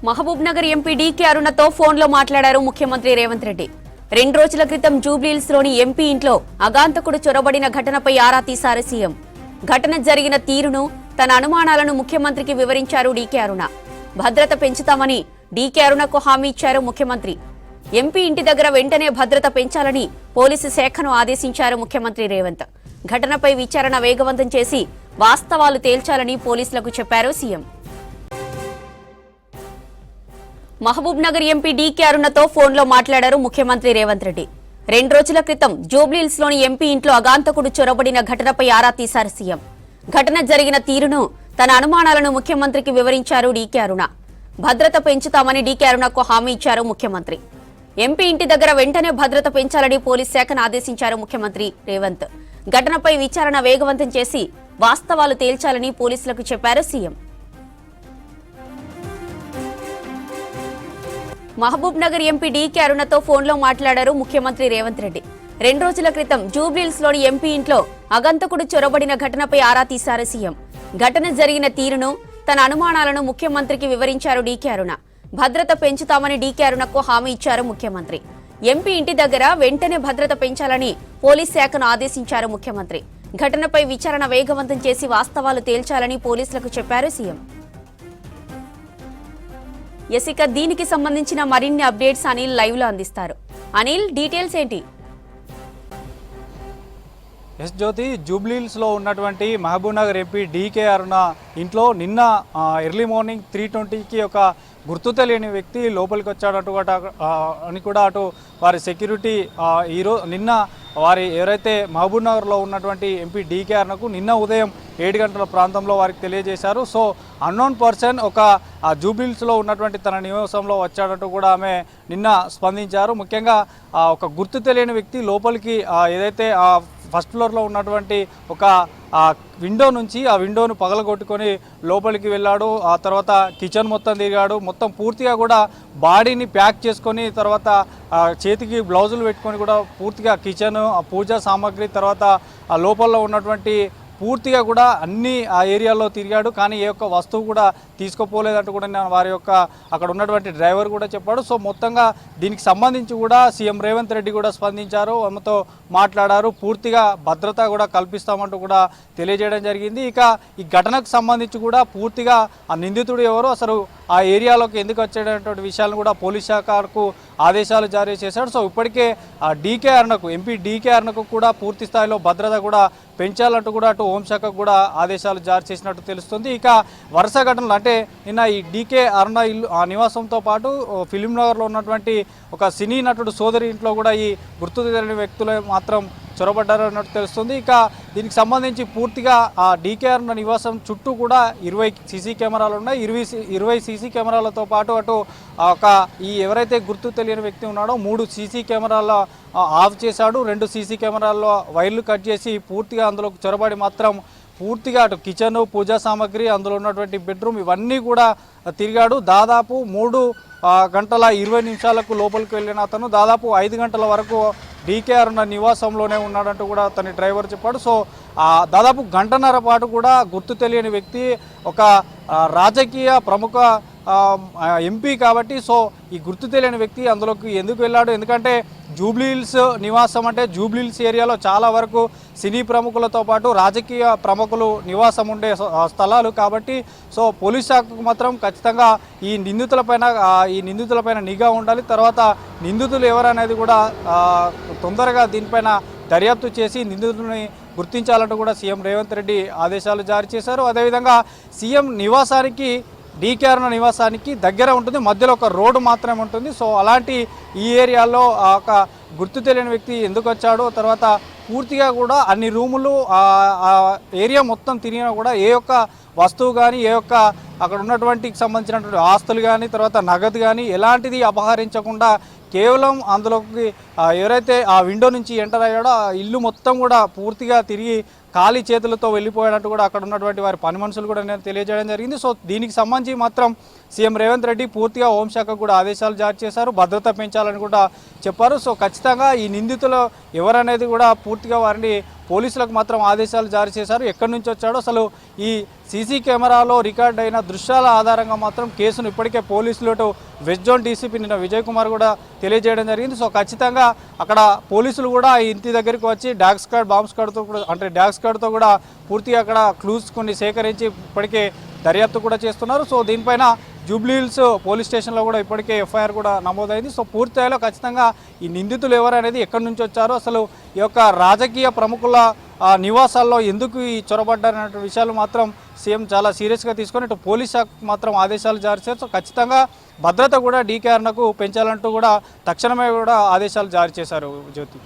Mahabub Nagar MP DK అరుణతో ఫోన్లో మాట్లాడారు ముఖ్యమంత్రి రేవంత్ రెడ్డి. 2 రోజుల క్రితం జూబ్లీహిల్స్ లోని ఎంపీ ఇంట్లో అగాంతకుడు చొరబడిన ఘటనపై ఆరా తీశారు సీఎం. ఘటన జరిగిన తీరును, తన అనుమానాలను ముఖ్యమంత్రికి వివరించారు డీకే అరుణ. భద్రత పెంచుతామని డీకే అరుణకు హామీ ఇచ్చారు ముఖ్యమంత్రి. ఎంపీ ఇంటి దగ్గర వెంటనే భద్రత పెంచాలని పోలీసు శాఖను ఆదేశించారు ముఖ్యమంత్రి రేవంత్. ఘటనపై విచారణ వేగవంతం చేసి వాస్తవాలు తేల్చాలని పోలీసులకు చెప్పారు CM. Mahabubnagar MP DK అరుణతో ఫోన్లో మాట్లాడారు ముఖ్యమంత్రి రేవంత్ రెడ్డి. 2 రోజుల క్రితం జూబ్లీహిల్స్ లోని ఎంపీ ఇంట్లో అగాంతకుడు చొరబడిన ఘటనపై ఆరా తీశారు సీఎం. ఘటన జరిగిన తీరును, తన అనుమానాలను ముఖ్యమంత్రికి వివరించారు డీకే అరుణ. భద్రత పెంచుతామని డీకే అరుణకు హామీ ఇచ్చారు ముఖ్యమంత్రి. ఎంపీ ఇంటి దగ్గర వెంటనే భద్రత పెంచాలని పోలీస్ శాఖను ఆదేశించారు ముఖ్యమంత్రి రేవంత్. ఘటనపై విచారణ వేగవంతం చేసి వాస్తవాలు తేల్చాలని పోలీసులకు చెప్పారు CM. Mahabubnagar MP DK అరుణతో ఫోన్లో మాట్లాడారు ముఖ్యమంత్రి రేవంత్ రెడ్డి. 2 రోజుల క్రితం జూబ్లీహిల్స్ లోని ఎంపీ ఇంట్లో అగంతకుడు చొరబడిన ఘటనపై ఆరా తీశారు సీఎం. ఘటన జరిగిన తీరును, తన అనుమానాలను ముఖ్యమంత్రికి వివరించారు డీకే అరుణ. భద్రత పెంచుతామని డీకే అరుణకు హామీ ఇచ్చారు ముఖ్యమంత్రి. ఎంపీ ఇంటి దగ్గర వెంటనే భద్రత పెంచాలని పోలీస్ శాఖను ఆదేశించారు ముఖ్యమంత్రి. ఘటనపై విచారణ వేగవంతం చేసి వాస్తవాలు తేల్చాలని పోలీసులకు చెప్పారు సీఎం. ఇక దీనికి సంబంధించిన మరిన్ని అప్డేట్స్ అనిల్ లైవ్ లో అందిస్తారు. అనిల్, డీటెయిల్స్ ఏంటి? ఎస్ జ్యోతి, జూబ్లీహిల్స్ లో ఉన్నటువంటి మహబూబ్ నగర్ ఎంపీ డీకే అరుణ ఇంట్లో నిన్న ఎర్లీ మార్నింగ్ 3:20కి ఒక గుర్తు తెలియని వ్యక్తి లోపలికి వచ్చాడటు అని కూడా అటు వారి సెక్యూరిటీ నిన్న వారి ఎవరైతే మహబూబ్ నగర్లో ఉన్నటువంటి ఎంపీ డీకే అరుణకు నిన్న ఉదయం 7 గంటల ప్రాంతంలో వారికి తెలియజేశారు. సో అన్నోన్ పర్సన్ ఒక జూబ్లీహిల్స్లో ఉన్నటువంటి తన నివాసంలో వచ్చాడంటూ కూడా ఆమె నిన్న స్పందించారు. ముఖ్యంగా ఒక గుర్తు తెలియని వ్యక్తి లోపలికి ఏదైతే ఫస్ట్ ఫ్లోర్లో ఉన్నటువంటి ఒక విండో నుంచి ఆ విండోను పగలగొట్టుకొని లోపలికి వెళ్ళాడు. ఆ తర్వాత కిచెన్ మొత్తం తిరిగాడు. మొత్తం పూర్తిగా కూడా బాడీని ప్యాక్ చేసుకొని, తర్వాత చేతికి బ్లౌజులు పెట్టుకొని కూడా పూర్తిగా కిచెన్, పూజా సామాగ్రి, తర్వాత ఆ లోపల ఉన్నటువంటి పూర్తిగా కూడా అన్ని ఆ ఏరియాలో తిరిగాడు. కానీ ఏ ఒక్క వస్తువు కూడా తీసుకోపోలేదంటూ కూడా వారి యొక్క అక్కడ ఉన్నటువంటి డ్రైవర్ కూడా చెప్పాడు. సో మొత్తంగా దీనికి సంబంధించి కూడా సీఎం రేవంత్ రెడ్డి కూడా స్పందించారు, ఆమెతో మాట్లాడారు. పూర్తిగా భద్రత కూడా కల్పిస్తామంటూ కూడా తెలియజేయడం జరిగింది. ఇక ఈ ఘటనకు సంబంధించి కూడా పూర్తిగా ఆ నిందితుడు ఎవరు, అసలు ఆ ఏరియాలోకి ఎందుకు వచ్చేటటువంటి విషయాలను కూడా పోలీస్ శాఖకు ఆదేశాలు జారీ చేశాడు. సో ఇప్పటికే డీకే అరుణకు, ఎంపీ డీకే అరుణకు కూడా పూర్తి స్థాయిలో భద్రత కూడా పెంచాలంటూ కూడా అటు హోంశాఖకు కూడా ఆదేశాలు జారీ చేసినట్టు తెలుస్తుంది. ఇక వరుస ఘటనలు అంటే నిన్న ఈ డీకే అరుణ ఇల్లు ఆ నివాసంతో పాటు ఫిలిం నగర్లో ఉన్నటువంటి ఒక సినీ నటుడు సోదరి ఇంట్లో కూడా ఈ గుర్తు తెలియని వ్యక్తులు మాత్రం చొరబడ్డారు అన్నట్టు తెలుస్తుంది. ఇక దీనికి సంబంధించి పూర్తిగా ఆ డీకే అరుణ నివాసం చుట్టూ కూడా 20 సీసీ కెమెరాలు ఉన్నాయి. 20 సీసీ కెమెరాలతో పాటు అటు ఒక ఈ ఎవరైతే గుర్తు తెలియని వ్యక్తి ఉన్నాడో 3 సీసీ కెమెరాల ఆఫ్ చేశాడు. 2 సీసీ కెమెరాల్లో వైర్లు కట్ చేసి పూర్తిగా అందులోకి చొరబడి మాత్రం పూర్తిగా అటు కిచెన్, పూజా సామాగ్రి, అందులో ఉన్నటువంటి బెడ్రూమ్ ఇవన్నీ కూడా తిరిగాడు. దాదాపు 3 గంటల 20 నిమిషాలకు లోపలికి వెళ్ళిన అతను దాదాపు 5 గంటల వరకు డీకే అరుణ నివాసంలోనే ఉన్నాడంటూ కూడా అతని డ్రైవర్ చెప్పాడు. సో దాదాపు గంటన్నర పాటు కూడా గుర్తు తెలియని వ్యక్తి ఒక రాజకీయ ప్రముఖ ఎంపీ కాబట్టి సో ఈ గుర్తు తెలియని వ్యక్తి అందులోకి ఎందుకు వెళ్ళాడు? ఎందుకంటే జూబ్లీహిల్స్ నివాసం అంటే జూబ్లీహిల్స్ ఏరియాలో చాలా వరకు సినీ ప్రముఖులతో పాటు రాజకీయ ప్రముఖులు నివాసం ఉండే స్థలాలు కాబట్టి సో పోలీస్ శాఖకు మాత్రం ఖచ్చితంగా ఈ నిందితులపైన నిఘా ఉండాలి. తర్వాత నిందితులు ఎవరనేది కూడా తొందరగా దీనిపైన దర్యాప్తు చేసి నిందితులని గుర్తించాలంటూ కూడా సీఎం రేవంత్ రెడ్డి ఆదేశాలు జారీ చేశారు. అదేవిధంగా సీఎం నివాసానికి, డీకే అరుణ నివాసానికి దగ్గర ఉంటుంది, మధ్యలో ఒక రోడ్డు మాత్రమే ఉంటుంది. సో అలాంటి ఈ ఏరియాలో ఒక గుర్తు తెలియని వ్యక్తి ఎందుకు వచ్చాడో, తర్వాత పూర్తిగా కూడా అన్ని రూములు ఏరియా మొత్తం తిరిగినా కూడా ఏ ఒక్క వస్తువు కానీ, ఏ ఒక్క అక్కడ ఉన్నటువంటి సంబంధించినటువంటి ఆస్తులు కానీ, తర్వాత నగదు కానీ ఎలాంటిది అపహరించకుండా కేవలం అందులోకి ఎవరైతే ఆ విండో నుంచి ఎంటర్ అయ్యాడో ఆ ఇల్లు మొత్తం కూడా పూర్తిగా తిరిగి ఖాళీ చేతులతో వెళ్ళిపోయాడంటూ కూడా అక్కడ ఉన్నటువంటి వారి పని మనుషులు కూడా నేను తెలియజేయడం జరిగింది. సో దీనికి సంబంధించి మాత్రం సీఎం రేవంత్ రెడ్డి పూర్తిగా హోంశాఖకు కూడా ఆదేశాలు జారీ చేశారు, భద్రత పెంచాలని కూడా చెప్పారు. సో ఖచ్చితంగా ఈ నిందితులు ఎవరనేది కూడా పూర్తిగా వారిని పోలీసులకు మాత్రం ఆదేశాలు జారీ చేశారు. ఎక్కడి నుంచి వచ్చాడో అసలు ఈ సీసీ కెమెరాలో రికార్డ్ అయిన దృశ్యాల ఆధారంగా మాత్రం కేసును ఇప్పటికే పోలీసులు వెస్ట్ జోన్ డీసీపీ నిన్న విజయ్ కుమార్ కూడా తెలియజేయడం జరిగింది. సో ఖచ్చితంగా అక్కడ పోలీసులు కూడా ఈ ఇంటి దగ్గరికి వచ్చి డాగ్ స్క్వాడ్ బాంబ్ స్క్వాడ్తో కూడా అంటే డాగ్ స్క్వాడ్తో కూడా పూర్తిగా అక్కడ క్లూస్ కొన్ని సేకరించి ఇప్పటికే దర్యాప్తు కూడా చేస్తున్నారు. సో దీనిపైన జూబ్లీహిల్స్ పోలీస్ స్టేషన్లో కూడా ఇప్పటికే ఎఫ్ఐఆర్ కూడా నమోదైంది. సో పూర్తిస్థాయిలో ఖచ్చితంగా ఈ నిందితులు ఎవరనేది ఎక్కడి నుంచి వచ్చారో, అసలు ఈ యొక్క రాజకీయ ప్రముఖుల నివాసాల్లో ఎందుకు ఈ చొరబడ్డారనే విషయాలు మాత్రం సీఎం చాలా సీరియస్గా తీసుకొని ఇటు పోలీస్ శాఖ మాత్రం ఆదేశాలు జారీ చేశారు. సో ఖచ్చితంగా భద్రత కూడా డీకే అరుణకు పెంచాలంటూ కూడా తక్షణమే కూడా ఆదేశాలు జారీ చేశారు. జ్యోతి.